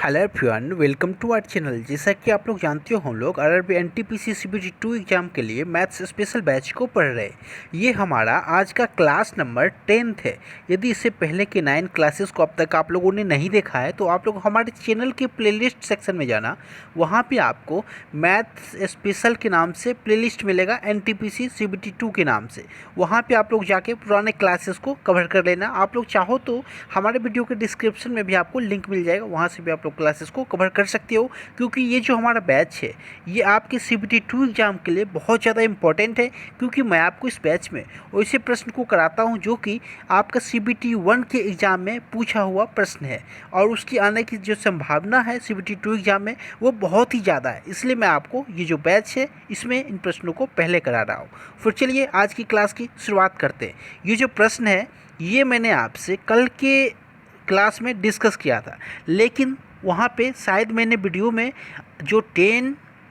Hello everyone, welcome to our channel. जैसा कि आप लोग जानते हो, हम लोग आरआरबी एनटीपीसी सीबीटी 2 एग्ज़ाम के लिए मैथ्स स्पेशल बैच को पढ़ रहे हैं। ये हमारा आज का क्लास नंबर 10th है। यदि इससे पहले के 9 क्लासेस को अब तक आप लोगों ने नहीं देखा है तो आप लोग हमारे चैनल के प्लेलिस्ट सेक्शन में जाना। वहाँ पर आपको मैथ्स स्पेशल के नाम से प्लेलिस्ट मिलेगा, एनटीपीसी सीबीटी 2 के नाम से। वहाँ पर आप लोग जाके पुराने क्लासेस को कवर कर लेना। आप लोग चाहो तो हमारे वीडियो के डिस्क्रिप्शन में भी आपको लिंक मिल जाएगा, वहाँ से भी आप लोग क्लासेस को कवर कर सकते हो। क्योंकि ये जो हमारा बैच है ये आपके सीबीटी 2 एग्ज़ाम के लिए बहुत ज़्यादा इंपॉर्टेंट है। क्योंकि मैं आपको इस बैच में वैसे प्रश्न को कराता हूँ जो कि आपका सीबीटी 1 के एग्ज़ाम में पूछा हुआ प्रश्न है, और उसकी आने की जो संभावना है सीबीटी 2 एग्ज़ाम में वो बहुत ही ज़्यादा है। इसलिए मैं आपको ये जो बैच है इसमें इन प्रश्नों को पहले करा रहा हूँ। फिर चलिए आज की क्लास की शुरुआत करते हैं। ये जो प्रश्न है ये मैंने आपसे कल के क्लास में डिस्कस किया था, लेकिन वहाँ पे शायद मैंने वीडियो में जो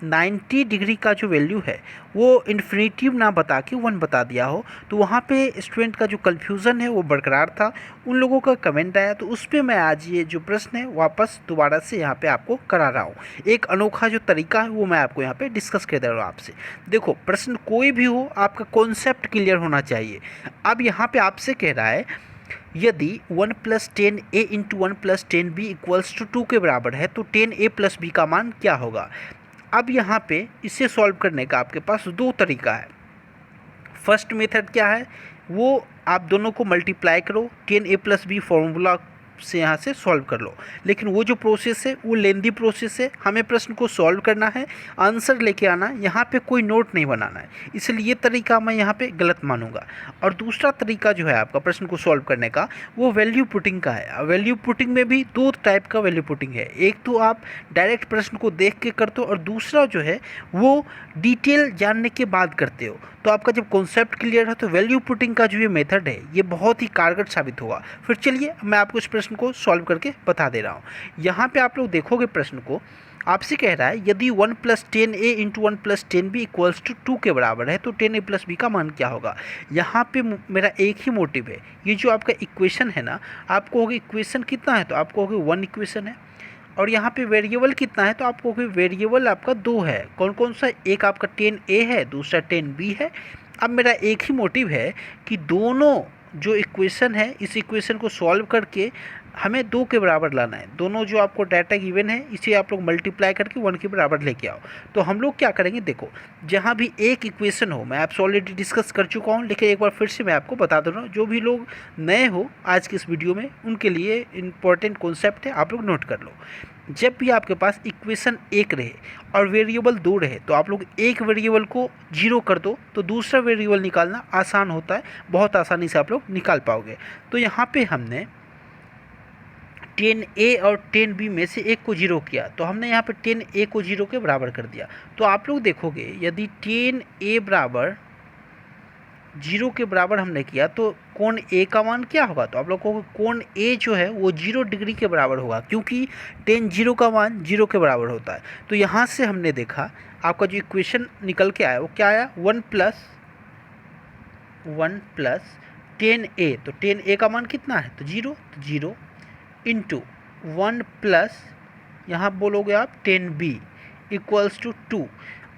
90 डिग्री का जो वैल्यू है वो इन्फिनिटिव ना बता के 1 बता दिया हो, तो वहाँ पे स्टूडेंट का जो कन्फ्यूज़न है वो बरकरार था। उन लोगों का कमेंट आया, तो उस पर मैं आज ये जो प्रश्न है वापस दोबारा से यहाँ पे आपको करा रहा हूँ। एक अनोखा जो तरीका है वो मैं आपको यहाँ पे डिस्कस कर दे रहा हूँ आपसे। देखो, प्रश्न कोई भी हो आपका कॉन्सेप्ट क्लियर होना चाहिए। अब यहाँ पर आपसे कह रहा है यदि 1 + 10a into 1 + 10b equals to 2 के बराबर है तो 10a + b का मान क्या होगा। अब यहाँ पे इसे सॉल्व करने का आपके पास दो तरीका है। फर्स्ट मेथड क्या है, वो आप दोनों को मल्टीप्लाई करो, 10a + b फॉर्मूला से यहाँ से सॉल्व कर लो। लेकिन वो जो प्रोसेस है वो लेंदी प्रोसेस है। हमें प्रश्न को सॉल्व करना है, आंसर लेके आना, यहाँ पे कोई नोट नहीं बनाना है। इसलिए ये तरीका मैं यहाँ पे गलत मानूंगा। और दूसरा तरीका जो है आपका प्रश्न को सॉल्व करने का वो वैल्यू पुटिंग का है। वैल्यू पुटिंग में भी दो टाइप का वैल्यू पुटिंग है। एक तो आप डायरेक्ट प्रश्न को देख के करते हो, और दूसरा जो है वो डिटेल जानने के बाद करते हो। तो आपका जब कॉन्सेप्ट क्लियर है तो वैल्यू पुटिंग का जो ये मेथड है ये बहुत ही कारगर साबित होगा। फिर चलिए मैं आपको इस प्रश्न को सॉल्व करके बता दे रहा हूँ। यहाँ पे आप लोग देखोगे प्रश्न को, आपसे कह रहा है यदि 1 + 10a into 1 + 10b equals to 2 के बराबर है तो 10a + b का मान क्या होगा। यहाँ पे मेरा एक ही मोटिव है, ये जो आपका इक्वेशन है ना, आपको होगी इक्वेशन कितना है तो आपको होगी 1 इक्वेशन है। और यहाँ पे वेरिएबल कितना है तो आपको वेरिएबल आपका 2 है। कौन कौन सा, एक आपका 10a है, दूसरा 10b है। अब मेरा एक ही मोटिव है कि दोनों जो इक्वेशन है इस इक्वेशन को सॉल्व करके हमें 2 के बराबर लाना है। दोनों जो आपको डाटा गिवन है इसे आप लोग मल्टीप्लाई करके 1 के बराबर लेके आओ। तो हम लोग क्या करेंगे, देखो जहाँ भी एक इक्वेशन हो, मैं आपसे ऑलरेडी डिस्कस कर चुका हूँ, लेकिन एक बार फिर से मैं आपको बता दे रहा हूँ। जो भी लोग नए हो आज के इस वीडियो में उनके लिए इंपॉर्टेंट कॉन्सेप्ट है, आप लोग नोट कर लो। जब भी आपके पास इक्वेशन 1 रहे और वेरिएबल 2 रहे तो आप लोग एक वेरिएबल को 0 कर दो तो दूसरा वेरिएबल निकालना आसान होता है, बहुत आसानी से आप लोग निकाल पाओगे। तो यहाँ पे हमने 10a और 10b में से एक को 0 किया, तो हमने यहाँ पे 10a को 0 के बराबर कर दिया। तो आप लोग देखोगे यदि 10a बराबर 0 के बराबर हमने किया तो कोण ए का मान क्या होगा, तो आप लोग को कोण ए जो है वो 0 डिग्री के बराबर होगा, क्योंकि 10 0 का मान 0 के बराबर होता है। तो यहाँ से हमने देखा आपका जो इक्वेशन निकल के आया वो क्या आया, 1 + 10a। तो 10a का मान कितना है तो 0, तो 0 इंटू 1 प्लस यहाँ बोलोगे आप 10b इक्वल्स टू 2।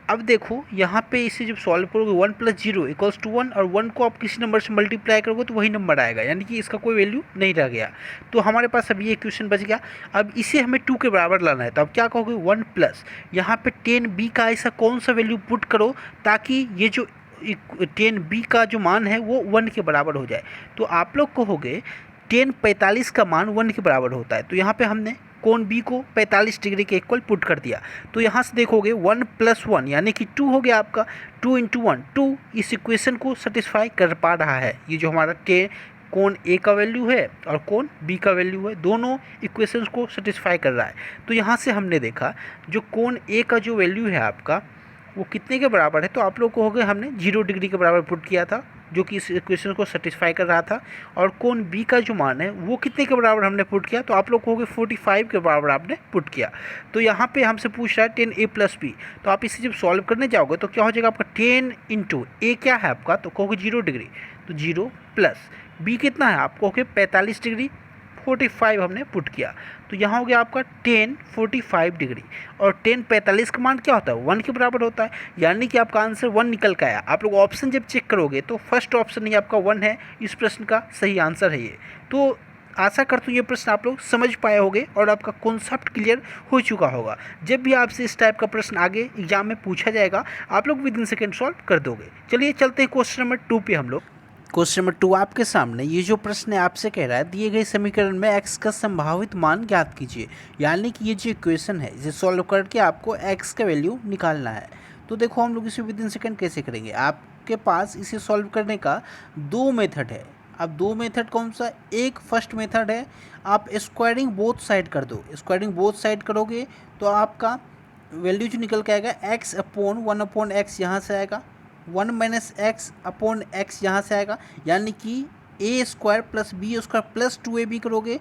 अब देखो यहाँ पे इसे जब सॉल्व करोगे 1 + 0 इक्वल्स टू 1, और 1 को आप किसी नंबर से मल्टीप्लाई करोगे तो वही नंबर आएगा, यानी कि इसका कोई वैल्यू नहीं रह गया। तो हमारे पास अब ये इक्वेशन बच गया। अब इसे हमें 2 के बराबर लाना है, तो अब क्या कहोगे 1 प्लस यहाँ पे 10b का ऐसा कौन सा वैल्यू पुट करो ताकि ये जो 10b का जो मान है वो 1 के बराबर हो जाए। तो आप लोग कहोगे 10 45 का मान 1 के बराबर होता है। तो यहाँ पे हमने कोण बी को 45 डिग्री के इक्वल पुट कर दिया। तो यहाँ से देखोगे 1 + 1 यानी कि 2 हो गया आपका, 2 × 1 2 इस इक्वेशन को सेटिस्फाई कर पा रहा है। ये जो हमारा कोण ए का वैल्यू है और कोण बी का वैल्यू है, दोनों इक्वेशंस को सेटिस्फाई कर रहा है। तो यहाँ से हमने देखा जो कोण ए का जो वैल्यू है आपका वो कितने के बराबर है, तो आप लोग कहोगे हमने 0 डिग्री के बराबर पुट किया था जो कि इस इक्वेशन को सेटिस्फाई कर रहा था। और कोण बी का जो मान है वो कितने के बराबर हमने पुट किया, तो आप लोग कहोगे 45 के बराबर आपने पुट किया। तो यहाँ पे हमसे पूछ रहा है 10a + b, तो आप इसे जब सॉल्व करने जाओगे तो क्या हो जाएगा आपका 10 इंटू ए क्या है आपका, तो कहोगे 0 डिग्री, तो 0 प्लस b कितना है आप कहोगे 45 डिग्री, 45 हमने पुट किया, तो यहाँ हो गया आपका 10 45 डिग्री। और 10 45 का मान क्या होता है, 1 के बराबर होता है, यानी कि आपका आंसर 1 निकल के आया। आप लोग ऑप्शन जब चेक करोगे तो फर्स्ट ऑप्शन ही आपका 1 है, इस प्रश्न का सही आंसर है ये। तो आशा करता हूँ ये प्रश्न आप लोग समझ पाए होंगे और आपका कॉन्सेप्ट क्लियर हो चुका होगा। जब भी आपसे इस टाइप का प्रश्न आगे एग्जाम में पूछा जाएगा आप लोग विद इन सेकेंड सॉल्व कर दोगे। चलिए चलते हैं क्वेश्चन नंबर 2 पे हम लोग। क्वेश्चन नंबर 2 आपके सामने ये जो प्रश्न है आपसे कह रहा है दिए गए समीकरण में x का संभावित मान ज्ञात कीजिए, यानी कि ये जो इक्वेशन है इसे सॉल्व करके आपको x का वैल्यू निकालना है। तो देखो हम लोग इसे विद इन सेकेंड कैसे करेंगे। आपके पास इसे सॉल्व करने का 2 मेथड है। अब 2 मेथड कौन सा, एक फर्स्ट मेथड है आप स्क्वायरिंग बोथ साइड कर दो। स्क्वायरिंग बोथ साइड करोगे तो आपका वैल्यू जो निकल के आएगा x अपॉन 1 अपॉन एक्स यहाँ से आएगा, 1 माइनस एक्स अपॉन एक्स यहाँ से आएगा, यानी कि a square plus b square plus 2ab करोगे,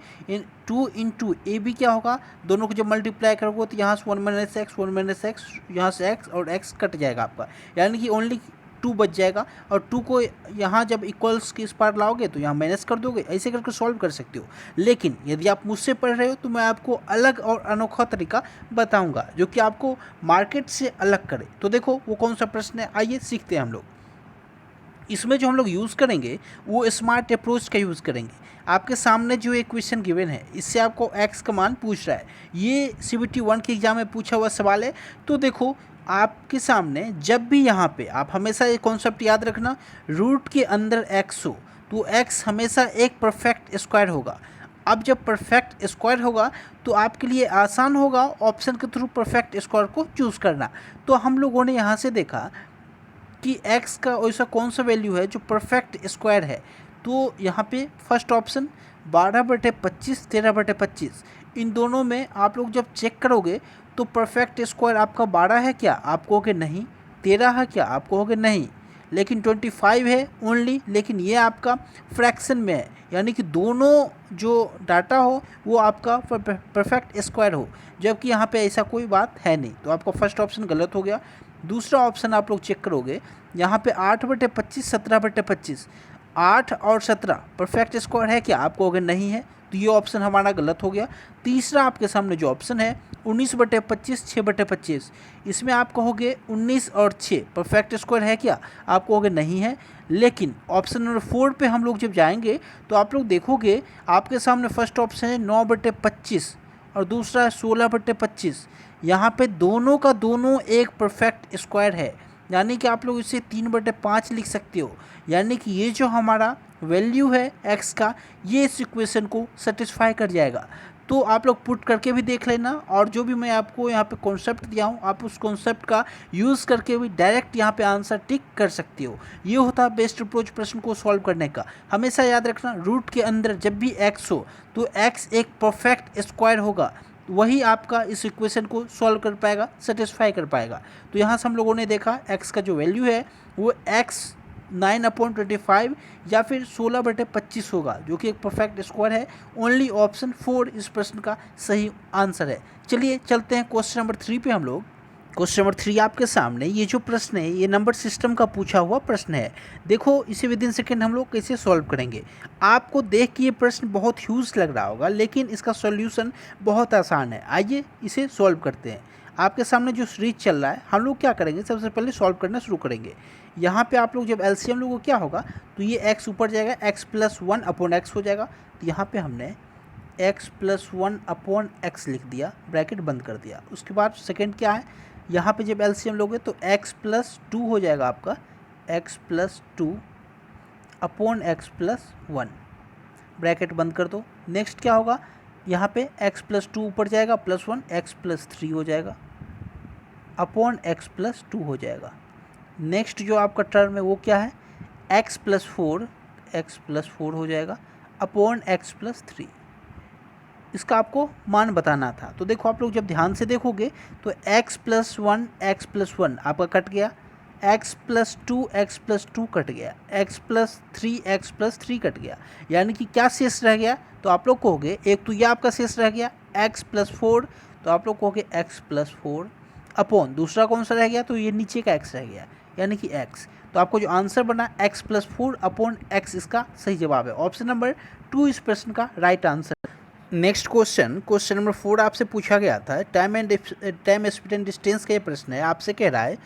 2 इंटू ए बी क्या होगा, दोनों को जब मल्टीप्लाई करोगे तो यहाँ से 1 माइनस एक्स यहाँ से एक्स और एक्स कट जाएगा आपका, यानी कि ओनली 2 बच जाएगा। और 2 को यहाँ जब इक्वल्स के इस पार लाओगे तो यहाँ माइनस कर दोगे, ऐसे करके सॉल्व कर सकते हो। लेकिन यदि आप मुझसे पढ़ रहे हो तो मैं आपको अलग और अनोखा तरीका बताऊंगा जो कि आपको मार्केट से अलग करे। तो देखो वो कौन सा प्रश्न है, आइए सीखते हैं हम लोग। इसमें जो हम लोग यूज़ करेंगे वो स्मार्ट अप्रोच का यूज़ करेंगे। आपके सामने जो एक क्वेश्चन गिवन है इससे आपको एक्स का मान पूछ रहा है, ये CBT 1 के एग्जाम में पूछा हुआ सवाल है। तो देखो आपके सामने जब भी यहाँ पे आप हमेशा ये कॉन्सेप्ट याद रखना, रूट के अंदर एक्स हो तो एक्स हमेशा एक परफेक्ट स्क्वायर होगा। अब जब परफेक्ट स्क्वायर होगा तो आपके लिए आसान होगा ऑप्शन के थ्रू परफेक्ट स्क्वायर को चूज़ करना। तो हम लोगों ने यहाँ से देखा कि x का ऐसा कौन सा वैल्यू है जो परफेक्ट स्क्वायर है, तो यहाँ पे फर्स्ट ऑप्शन 12/25 13/25, इन दोनों में आप लोग जब चेक करोगे तो परफेक्ट स्क्वायर आपका 12 है क्या, आप कहोगे नहीं, 13 है क्या, आप कहोगे नहीं, लेकिन 25 है ओनली, लेकिन ये आपका फ्रैक्शन में है, यानी कि दोनों जो डाटा हो वो आपका परफेक्ट स्क्वायर हो, जबकि यहाँ पे ऐसा कोई बात है नहीं। तो आपका फर्स्ट ऑप्शन गलत हो गया। दूसरा ऑप्शन आप लोग चेक करोगे यहाँ पे 8/25 17/25, 8 और 17 परफेक्ट स्क्वायर है क्या, आप कहोगे नहीं है, तो ये ऑप्शन हमारा गलत हो गया। तीसरा आपके सामने जो ऑप्शन है 19/25 6/25, इसमें आप कहोगे 19 और 6 परफेक्ट स्क्वायर है क्या, आप कहोगे नहीं है। लेकिन ऑप्शन नंबर 4 पे हम लोग जब जाएंगे तो आप लोग देखोगे आपके सामने फर्स्ट ऑप्शन है 9/25 और दूसरा है 16/25, यहाँ पे दोनों का दोनों एक परफेक्ट स्क्वायर है, यानी कि आप लोग इसे 3/5 लिख सकते हो, यानी कि ये जो हमारा वैल्यू है x का ये इस इक्वेशन को सेटिस्फाई कर जाएगा। तो आप लोग पुट करके भी देख लेना, और जो भी मैं आपको यहाँ पे कॉन्सेप्ट दिया हूँ आप उस कॉन्सेप्ट का यूज़ करके भी डायरेक्ट यहाँ पे आंसर टिक कर सकते हो। ये होता है बेस्ट अप्रोच प्रश्न को सॉल्व करने का। हमेशा याद रखना रूट के अंदर जब भी x हो तो x एक परफेक्ट स्क्वायर होगा, वही आपका इस इक्वेशन को सॉल्व कर पाएगा, सेटिस्फाई कर पाएगा। तो यहाँ से हम लोगों ने देखा x का जो वैल्यू है वो x 9/25 या फिर 16/25 होगा, जो कि एक परफेक्ट स्क्वायर है। ओनली ऑप्शन 4 इस प्रश्न का सही आंसर है। चलिए चलते हैं क्वेश्चन नंबर 3 पे हम लोग। क्वेश्चन नंबर 3 आपके सामने ये जो प्रश्न है ये नंबर सिस्टम का पूछा हुआ प्रश्न है। देखो इसे विद इन सेकेंड हम लोग कैसे सॉल्व करेंगे। आपको देख के ये प्रश्न बहुत ह्यूज लग रहा होगा, लेकिन इसका सॉल्यूशन बहुत आसान है। आइए इसे सॉल्व करते हैं। आपके सामने जो सीरीज चल रहा है हम लोग क्या करेंगे, सबसे पहले सॉल्व करना शुरू करेंगे। यहाँ पे आप लोग जब एलसीएम लोगों को क्या होगा तो ये x ऊपर जाएगा, x+1 अपॉन x हो जाएगा। तो यहाँ पे हमने x+1 अपॉन x लिख दिया, ब्रैकेट बंद कर दिया। उसके बाद सेकंड क्या है, यहाँ पे जब एलसीएम लोगे तो x+2 हो जाएगा आपका, x+2 अपॉन x+1, ब्रैकेट बंद कर दो। नेक्स्ट क्या होगा, यहाँ पे x+2 ऊपर जाएगा +1, x+3 हो जाएगा अपॉन x+2 हो जाएगा। नेक्स्ट जो आपका टर्म है वो क्या है, x+4 हो जाएगा अपॉन x+3। इसका आपको मान बताना था। तो देखो आप लोग जब ध्यान से देखोगे तो x+1 आपका कट गया, x+2 कट गया, x+3 कट गया, यानी कि क्या शेष रह गया, तो आप लोग कहोगे एक तो ये आपका शेष रह गया x+4, तो आप लोग कहोगे x+4 अपॉन दूसरा कौन सा रह गया, तो ये नीचे का x रह गया, यानी कि x। तो आपको जो आंसर बना x+4 अपॉन x इसका सही जवाब है। ऑप्शन नंबर 2 इस प्रश्न का right answer. Next question number 4 आपसे पूछा गया था। टाइम स्पीड एंड डिस्टेंस का ये प्रश्न है। आपसे कह रहा है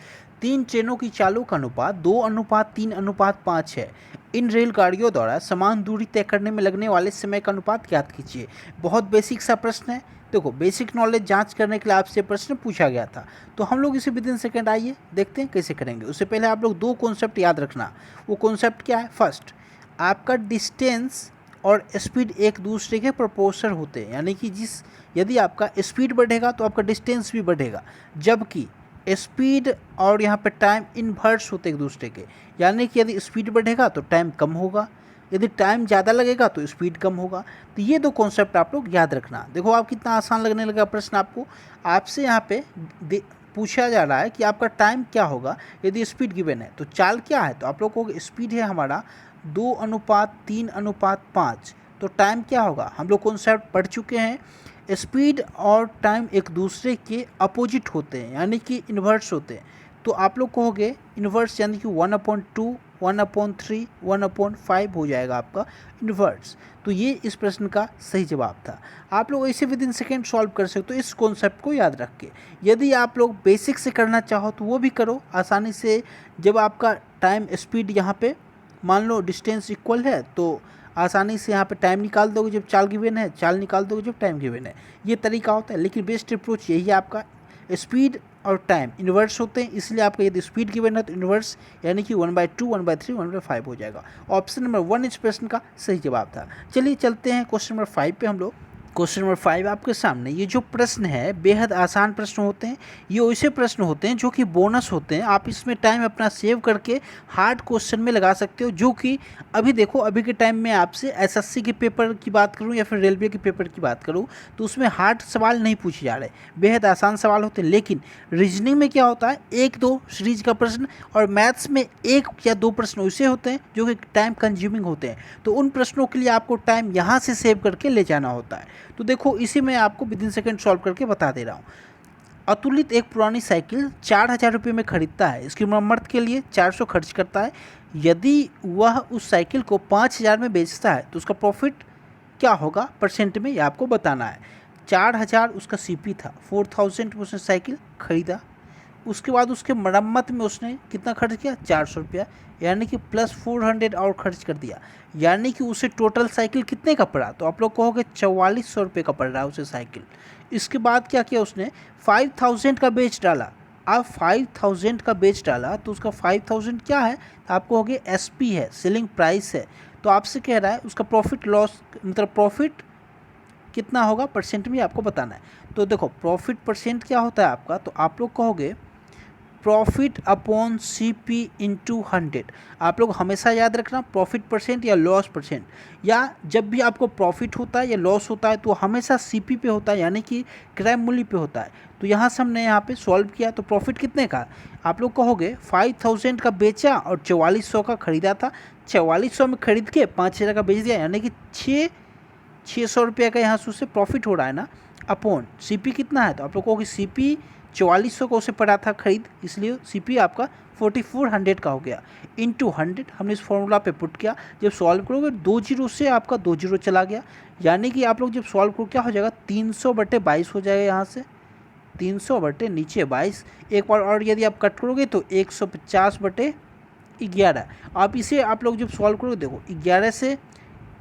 3 ट्रेनों की चालों का अनुपात 2:3:5 है। इन रेलगाड़ियों द्वारा समान दूरी तय करने में लगने वाले समय का अनुपात ज्ञात कीजिए। बहुत बेसिक सा प्रश्न है। देखो, बेसिक नॉलेज जांच करने के लिए आपसे प्रश्न पूछा गया था, तो हम लोग इसे विदिन सेकेंड आइए देखते हैं कैसे करेंगे। उससे पहले आप लोग 2 कॉन्सेप्ट याद रखना। वो कॉन्सेप्ट क्या है? फर्स्ट, आपका डिस्टेंस और स्पीड एक दूसरे के प्रोपोर्शनल होते हैं, यानी कि यदि आपका स्पीड बढ़ेगा तो आपका डिस्टेंस भी बढ़ेगा, जबकि स्पीड और यहाँ पे टाइम इन्वर्स होते हैं एक दूसरे के। यानी कि यदि स्पीड बढ़ेगा तो टाइम कम होगा, यदि टाइम ज़्यादा लगेगा तो स्पीड कम होगा। तो ये 2 कॉन्सेप्ट आप लोग याद रखना। देखो, आप कितना आसान लगने लगा प्रश्न आपको। आपसे यहाँ पे पूछा जा रहा है कि आपका टाइम क्या होगा यदि स्पीड गिवन है। तो चाल क्या है? तो आप लोग को स्पीड है हमारा 2:3:5। तो टाइम क्या होगा? हम लोग कॉन्सेप्ट पढ़ चुके हैं। स्पीड और टाइम एक दूसरे के अपोजिट होते हैं, यानी कि इन्वर्स होते हैं। तो आप लोग कहोगे इन्वर्स, यानी कि 1/2, 1/3, 1/5 हो जाएगा आपका इन्वर्स। तो ये इस प्रश्न का सही जवाब था। आप लोग ऐसे विदिन सेकेंड सॉल्व कर सकते हो इस कॉन्सेप्ट को याद रख के। यदि आप लोग बेसिक से करना चाहो तो वो भी करो आसानी से। जब आपका टाइम स्पीड यहाँ पे मान लो डिस्टेंस इक्वल है तो आसानी से यहाँ पे टाइम निकाल दोगे जब चाल गिवन है, चाल निकाल दोगे जब टाइम गिवन है। ये तरीका होता है, लेकिन बेस्ट अप्रोच यही है आपका। स्पीड और टाइम इन्वर्स होते हैं, इसलिए आपका यदि स्पीड गिवन है तो इन्वर्स यानी कि 1/2, 1/3, 1/5 हो जाएगा। ऑप्शन नंबर 1 इस प्रश्न का सही जवाब था। चलिए चलते हैं क्वेश्चन नंबर 5 पे हम लोग। क्वेश्चन नंबर 5 आपके सामने। ये जो प्रश्न है बेहद आसान प्रश्न होते हैं। ये वैसे प्रश्न होते हैं जो कि बोनस होते हैं। आप इसमें टाइम अपना सेव करके हार्ड क्वेश्चन में लगा सकते हो, जो कि अभी देखो, अभी के टाइम में आपसे एसएससी के पेपर की बात करूं या फिर रेलवे के पेपर की बात करूं तो उसमें हार्ड सवाल नहीं पूछे जा रहे, बेहद आसान सवाल होते हैं। लेकिन रीजनिंग में क्या होता है, 1-2 सीरीज का प्रश्न, और मैथ्स में 1 या 2 प्रश्न वैसे होते हैं जो कि टाइम कंज्यूमिंग होते हैं। तो उन प्रश्नों के लिए आपको टाइम यहाँ से सेव करके ले जाना होता है। तो देखो, इसी में आपको विदिन सेकेंड सॉल्व करके बता दे रहा हूँ। अतुलित एक पुरानी साइकिल 4,000 रुपये में खरीदता है। इसकी मरम्मत के लिए 400 खर्च करता है। यदि वह उस साइकिल को 5,000 में बेचता है तो उसका प्रॉफिट क्या होगा परसेंट में, ये आपको बताना है। 4,000 उसका सीपी था, 4,000 उसने साइकिल खरीदा। उसके बाद उसके मरम्मत में उसने कितना खर्च किया? 400 रुपया, यानी कि प्लस 400 और खर्च कर दिया। यानी कि उसे टोटल साइकिल कितने का पड़ा? तो आप लोग कहोगे 4,400 रुपये का पड़ रहा है उसे साइकिल। इसके बाद क्या किया उसने? 5,000 का बेच डाला। अब 5,000 का बेच डाला तो उसका 5,000 क्या है? आप कहोगे एसपी है, सेलिंग प्राइस है। तो आपसे कह रहा है उसका प्रॉफिट लॉस, मतलब प्रॉफिट कितना होगा परसेंट में आपको बताना है। तो देखो, प्रॉफिट परसेंट क्या होता है आपका? तो आप लोग कहोगे प्रॉफिट अपॉन सीपी इंटू 100। आप लोग हमेशा याद रखना, प्रॉफिट परसेंट या लॉस परसेंट, या जब भी आपको प्रॉफिट होता है या लॉस होता है तो हमेशा सीपी पे होता है, यानी कि क्रय मूल्य पे होता है। तो यहाँ से हमने यहाँ पे सॉल्व किया तो प्रॉफिट कितने का? आप लोग कहोगे 5,000 का बेचा और 4,400 का खरीदा था। 4,400 में खरीद के 5,000 का बेच दिया, यानी कि 600 रुपये का यहाँ से प्रॉफिट हो रहा है ना। अपॉन सीपी कितना है? तो आप लोग कहोगे सीपी 4,400 का उसे पड़ा था खरीद, इसलिए सीपी आपका 4,400 का हो गया। इंटू 100 हमने इस फॉर्मूला पे पुट किया। जब सॉल्व करोगे 2 जीरो से आपका 2 जीरो चला गया, यानी कि आप लोग जब सॉल्व करो क्या हो जाएगा? 300/22 हो जाएगा। यहाँ से 300 बटे नीचे 22। एक बार और यदि आप कट करोगे तो 150/11। आप इसे आप लोग जब सॉल्व करोगे, देखो 11 से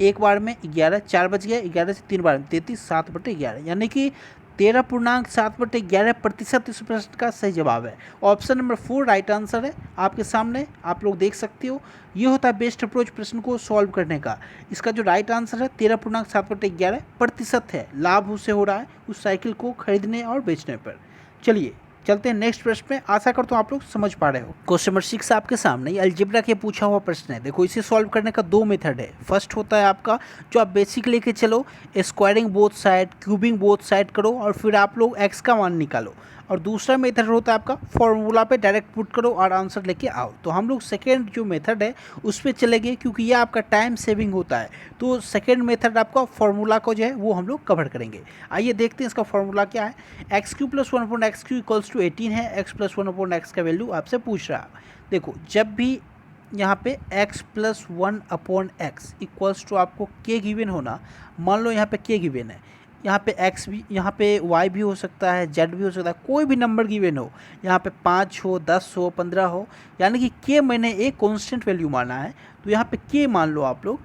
एक बार में 11, 4 बच गया। 11 से 3 बार में 33, 7/11, यानी कि 13.7/11% इस प्रश्न का सही जवाब है। ऑप्शन नंबर 4 राइट आंसर है आपके सामने, आप लोग देख सकते हो। ये होता है बेस्ट अप्रोच प्रश्न को सॉल्व करने का। इसका जो राइट आंसर है 13.7/11% है। लाभ उसे हो रहा है उस साइकिल को खरीदने और बेचने पर। चलिए चलते हैं नेक्स्ट प्रश्न पे। आशा करता हूँ आप लोग समझ पा रहे हो। क्वेश्चन नंबर 6 आपके सामने अलजेब्रा के पूछा हुआ प्रश्न है। देखो, इसे सॉल्व करने का 2 मेथड है। फर्स्ट होता है आपका जो आप बेसिक लेके चलो, squaring both side, cubing both side करो और फिर आप लोग एक्स का मान निकालो। और दूसरा मेथड होता है आपका फॉर्मूला पे डायरेक्ट पुट करो और आंसर लेके आओ। तो हम लोग सेकेंड जो मेथड है उस पर चलेंगे, क्योंकि ये आपका टाइम सेविंग होता है। तो सेकेंड मेथड आपका फॉर्मूला को जो है वो हम लोग कवर करेंगे। आइए देखते हैं इसका फॉर्मूला क्या है। x³ + 1/x³ = 18 है। x + 1/x का वैल्यू आपसे पूछ रहा है। देखो, जब भी यहाँ पे x plus 1/x equals to आपको k गिवन होना, मान लो यहाँ पे k गिवन है, यहाँ पे x भी, यहाँ पे y भी हो सकता है, z भी हो सकता है, कोई भी नंबर गिवन हो, यहाँ पे 5 हो, 10 हो, 15 हो, यानी कि k मैंने एक कांस्टेंट वैल्यू माना है, तो यहाँ पे k मान लो आप लोग,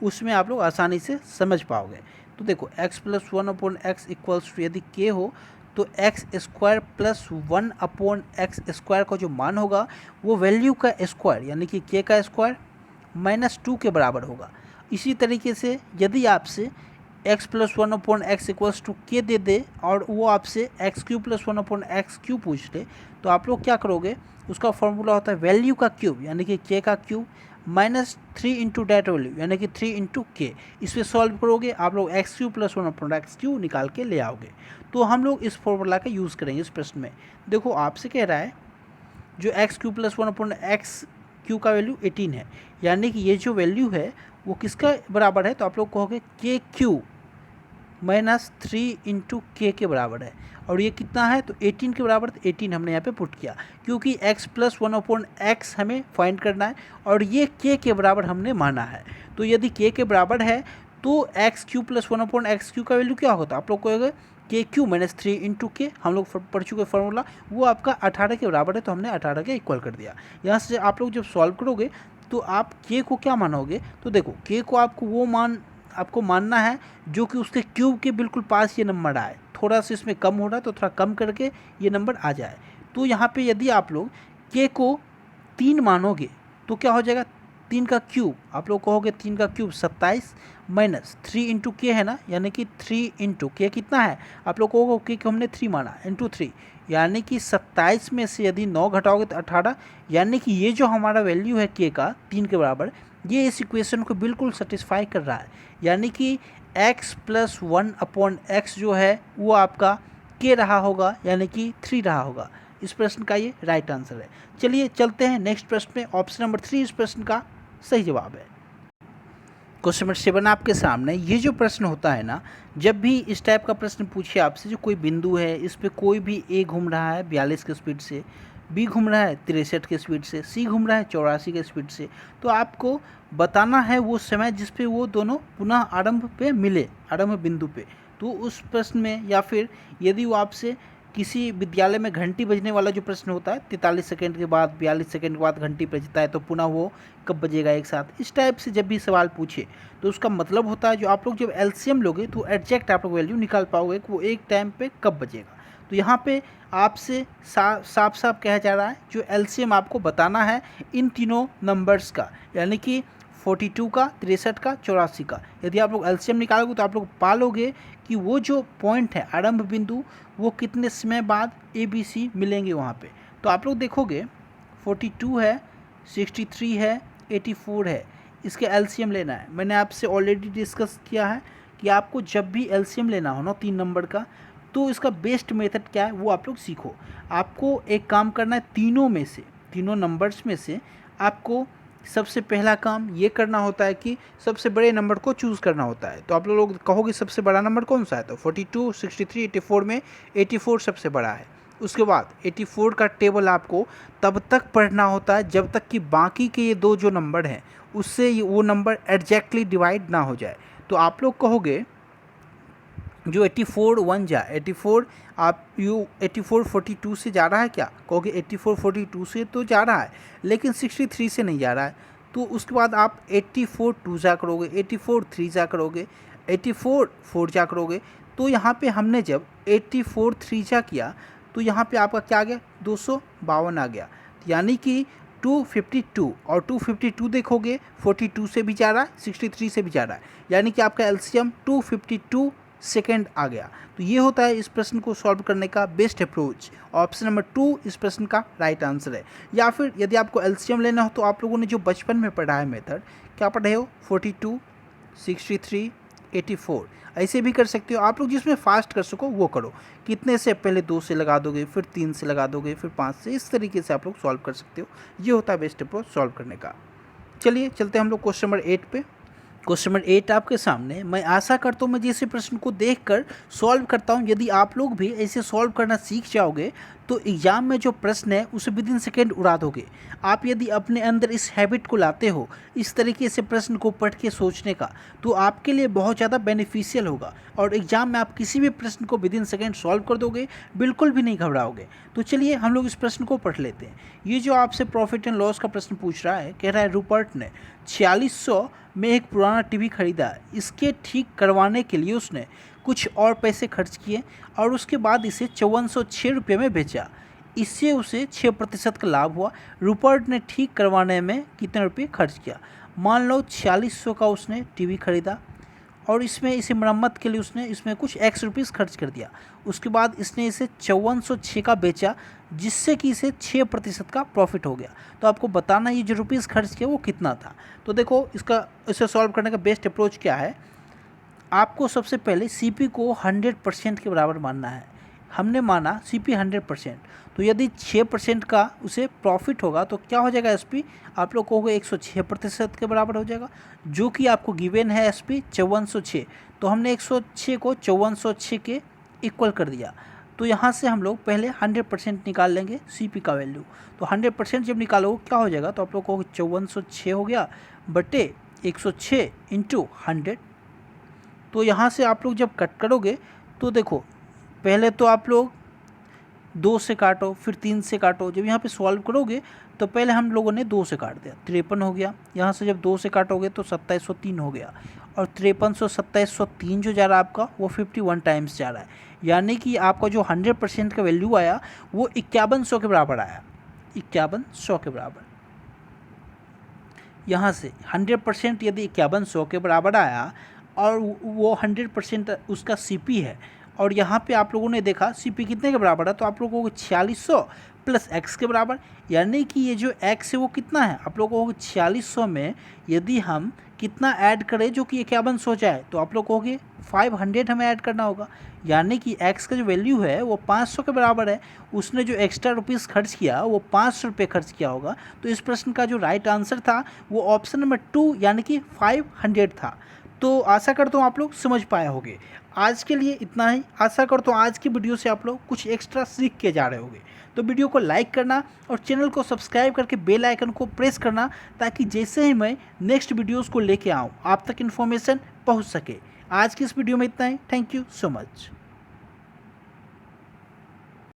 उसमें आप लोग आसानी से समझ पाओगे। तो देखो x plus 1/x equals to यदि k हो तो एक्स स्क्वायर प्लस 1/x² का जो मान होगा वो वैल्यू का स्क्वायर यानी कि k का स्क्वायर -2 के बराबर होगा। इसी तरीके से यदि आपसे x plus 1/x equals to k दे दे और वो आपसे x³ प्लस 1/x³ पूछ ले, तो आप लोग क्या करोगे, उसका फॉर्मूला होता है वैल्यू का क्यूब यानी कि k का क्यूब -3 इंटू डेट वैल्यू यानी कि 3 इंटू के। इस पर सॉल्व करोगे आप लोग x³ प्लस 1/x³ निकाल के ले आओगे। तो हम लोग इस फॉर्मूला का यूज़ करेंगे इस प्रश्न में। देखो आपसे कह रहा है जो x³ प्लस 1/x³ का वैल्यू 18 है, यानी कि ये जो वैल्यू है वो किसका बराबर है, तो आप लोग कहोगे k³ -3 इंटू के बराबर है, और ये कितना है तो 18 के बराबर, तो 18 हमने यहाँ पे पुट किया क्योंकि x प्लस 1/x हमें फाइंड करना है और ये k के बराबर हमने माना है। तो यदि k के बराबर है तो x³ प्लस 1/x³ का वैल्यू क्या होता है, आप लोग कहोगे k³ -3 इंटू के, हम लोग पढ़ चुके फार्मूला, वो आपका 18 के बराबर है, तो हमने 18 के इक्वल कर दिया। यहाँ से आप लोग जब सॉल्व करोगे तो आप k को क्या मानोगे, तो देखो k को आपको वो आपको मानना है जो कि उसके क्यूब के बिल्कुल पास ये नंबर आए, थोड़ा सा इसमें कम हो रहा है तो थोड़ा कम करके ये नंबर आ जाए। तो यहाँ पे यदि आप लोग k को 3 मानोगे तो क्या हो जाएगा, 3 का क्यूब, आप लोग कहोगे 3 का क्यूब 27 -3 इंटू के है ना, यानी कि 3 इंटू के कितना है, आप लोग कहोगे कि हमने 3 माना इंटू 3, यानी कि 27 में से यदि 9 घटाओगे तो 18, यानी कि ये जो हमारा वैल्यू है k का 3 के बराबर, ये इस इक्वेशन को बिल्कुल सेटिस्फाई कर रहा है, यानी कि x प्लस 1/x जो है वो आपका k रहा होगा, यानी कि 3 रहा होगा। इस प्रश्न का ये राइट आंसर है। चलिए चलते हैं नेक्स्ट प्रश्न में। ऑप्शन नंबर 3 इस प्रश्न का सही जवाब है। क्वेश्चन नंबर 7 आपके सामने। ये जो प्रश्न होता है ना, जब भी इस टाइप का प्रश्न पूछे आपसे, जो कोई बिंदु है इस पे कोई भी a घूम रहा है 42 की स्पीड से, b घूम रहा है 63 की स्पीड से, c घूम रहा है 84 की स्पीड से, तो आपको बताना है वो समय जिस पे वो दोनों पुनः आरंभ पे मिले, आरंभ बिंदु पे। तो उस प्रश्न में, या फिर यदि वो आपसे किसी विद्यालय में घंटी बजने वाला जो प्रश्न होता है, 43 सेकंड के बाद 42 सेकंड के बाद घंटी बजता है तो पुनः वो कब बजेगा एक साथ, इस टाइप से जब भी सवाल पूछे तो उसका मतलब होता है जो आप लोग जब एलसीएम लोगे तो एग्जैक्ट आप लोग वैल्यू निकाल पाओगे कि वो एक टाइम पे कब बजेगा। तो यहाँ पे आपसे साफ साफ कहा जा रहा है जो एलसीएम आपको बताना है इन तीनों नंबर्स का, यानी कि 42 का, 63 का, 84 का। यदि आप लोग एलसीएम निकालोगे तो आप लोग पालोगे कि वो जो पॉइंट है आरंभ बिंदु, वो कितने समय बाद ए बी सी मिलेंगे वहाँ पे। तो आप लोग देखोगे 42 है, 63 है, 84 है, इसके एलसीएम लेना है। मैंने आपसे ऑलरेडी डिस्कस किया है कि आपको जब भी एलसीएम लेना हो ना 3 नंबर का, तो इसका बेस्ट मेथड क्या है वो आप लोग सीखो। आपको एक काम करना है, तीनों में से, तीनों नंबर्स में से आपको सबसे पहला काम ये करना होता है कि सबसे बड़े नंबर को चूज़ करना होता है। तो आप लोग कहोगे सबसे बड़ा नंबर कौन सा है, तो 42, 63, 84 में 84 सबसे बड़ा है। उसके बाद 84 का टेबल आपको तब तक पढ़ना होता है जब तक कि बाकी के ये दो जो नंबर हैं उससे वो नंबर एग्जैक्टली डिवाइड ना हो जाए। तो आप लोग कहोगे जो 84 1 जा 84, आप 84 42 से जा रहा है क्या, कहोगे 84 42 से तो जा रहा है लेकिन 63 से नहीं जा रहा है। तो उसके बाद आप 84 2 जा करोगे, 84 3 जा करोगे, 84 4 जा करोगे। तो यहाँ पे हमने जब 84 3 जा किया तो यहाँ पे आपका क्या आ गया, 252 आ गया, यानी कि 252, और 252 देखोगे 42 से भी जा रहा है, 63 से भी जा रहा है, यानी कि आपका एलसीएम 252 सेकेंड आ गया। तो ये होता है इस प्रश्न को सॉल्व करने का बेस्ट अप्रोच। ऑप्शन नंबर 2 इस प्रश्न का राइट आंसर है। या फिर यदि आपको एलसीएम लेना हो तो आप लोगों ने जो बचपन में पढ़ा है मेथड, क्या पढ़े हो, 42, 63, 84, ऐसे भी कर सकते हो। आप लोग जिसमें फास्ट कर सको वो करो। कितने से, पहले 2 से लगा दोगे, फिर 3 से लगा दोगे, फिर 5 से, इस तरीके से आप लोग सॉल्व कर सकते हो। ये होता है बेस्ट अप्रोच सॉल्व करने का। चलिए चलते हैं हम लोग क्वेश्चन नंबर 8 पे। क्वेश्चन नंबर 8 आपके सामने। मैं आशा करता हूँ मैं जैसे प्रश्न को देखकर सॉल्व करता हूँ, यदि आप लोग भी ऐसे सॉल्व करना सीख जाओगे तो एग्ज़ाम में जो प्रश्न है उसे विद इन सेकेंड उड़ा दोगे। आप यदि अपने अंदर इस हैबिट को लाते हो, इस तरीके से प्रश्न को पढ़ के सोचने का, तो आपके लिए बहुत ज़्यादा बेनिफिशियल होगा और एग्ज़ाम में आप किसी भी प्रश्न को विद इन सेकेंड सॉल्व कर दोगे, बिल्कुल भी नहीं घबराओगे। तो चलिए हम लोग इस प्रश्न को पढ़ लेते हैं। ये जो आपसे प्रॉफिट एंड लॉस का प्रश्न पूछ रहा है, कह रहा है रूपर्ट ने 4600 में एक पुराना टीवी खरीदा। इसके ठीक करवाने के लिए उसने कुछ और पैसे खर्च किए और उसके बाद इसे 5406 रुपये में बेचा। इससे उसे 6% का लाभ हुआ। रूपर्ट ने ठीक करवाने में कितने रुपये खर्च किया? मान लो 4600 का उसने टीवी खरीदा और इसे मरम्मत के लिए उसने इसमें कुछ एक्स रुपीज़ खर्च कर दिया। उसके बाद इसने इसे 5406 का बेचा, जिससे कि इसे 6% का प्रॉफिट हो गया। तो आपको बताना ये जो रुपीज़ खर्च किया वो कितना था। तो देखो इसे सॉल्व करने का बेस्ट अप्रोच क्या है। आपको सबसे पहले सीपी को 100% के बराबर मानना है। हमने माना सीपी 100%, तो यदि 6% का उसे प्रॉफिट होगा तो क्या हो जाएगा एसपी? आप लोग कहोगे 106% के बराबर हो जाएगा, जो कि आपको गिवन है एसपी 5406। तो हमने 106 को 5406 के इक्वल कर दिया। तो यहाँ से हम लोग पहले 100% निकाल लेंगे सीपी का वैल्यू। तो 100% जब निकालोगे क्या हो जाएगा? तो आप लोग कहोगे 5406 हो गया बटे 106 इंटू 100। तो यहाँ से आप लोग जब कट करोगे तो देखो, पहले तो आप लोग 2 से काटो, फिर 3 से काटो। जब यहाँ पे सॉल्व करोगे तो पहले हम लोगों ने 2 से काट दिया, 53 हो गया। यहाँ से जब 2 से काटोगे तो 2703 हो गया और 53 से 2703 जो जा रहा है आपका वो 51 टाइम्स जा रहा है। यानी कि आपका जो 100% का वैल्यू आया वो 5100 के बराबर आया, 5100 के बराबर। यहाँ से 100% यदि 5100 के बराबर आया और वो 100% उसका सीपी है, और यहाँ पे आप लोगों ने देखा सीपी कितने के बराबर है, तो आप लोगों को 4600 प्लस एक्स के बराबर। यानी कि ये जो एक्स है वो कितना है? आप लोगों को 4600 में यदि हम कितना ऐड करें जो कि 5100 जाए, तो आप लोग कहोगे 500 हमें ऐड करना होगा। यानी कि एक्स का जो वैल्यू है वो 500 के बराबर है। उसने जो एक्स्ट्रा रुपीज़ खर्च किया वो 500 रुपये खर्च किया होगा। तो इस प्रश्न का जो राइट आंसर था वो ऑप्शन नंबर 2 यानी कि 500 था। तो आशा करता हूँ आप लोग समझ पाए होंगे। आज के लिए इतना ही। आशा करता हूँ आज की वीडियो से आप लोग कुछ एक्स्ट्रा सीख के जा रहे होंगे। तो वीडियो को लाइक करना और चैनल को सब्सक्राइब करके बेल आइकन को प्रेस करना, ताकि जैसे ही मैं नेक्स्ट वीडियोस को लेके आऊँ आप तक इन्फॉर्मेशन पहुँच सके। आज की इस वीडियो में इतना ही। Thank you so much.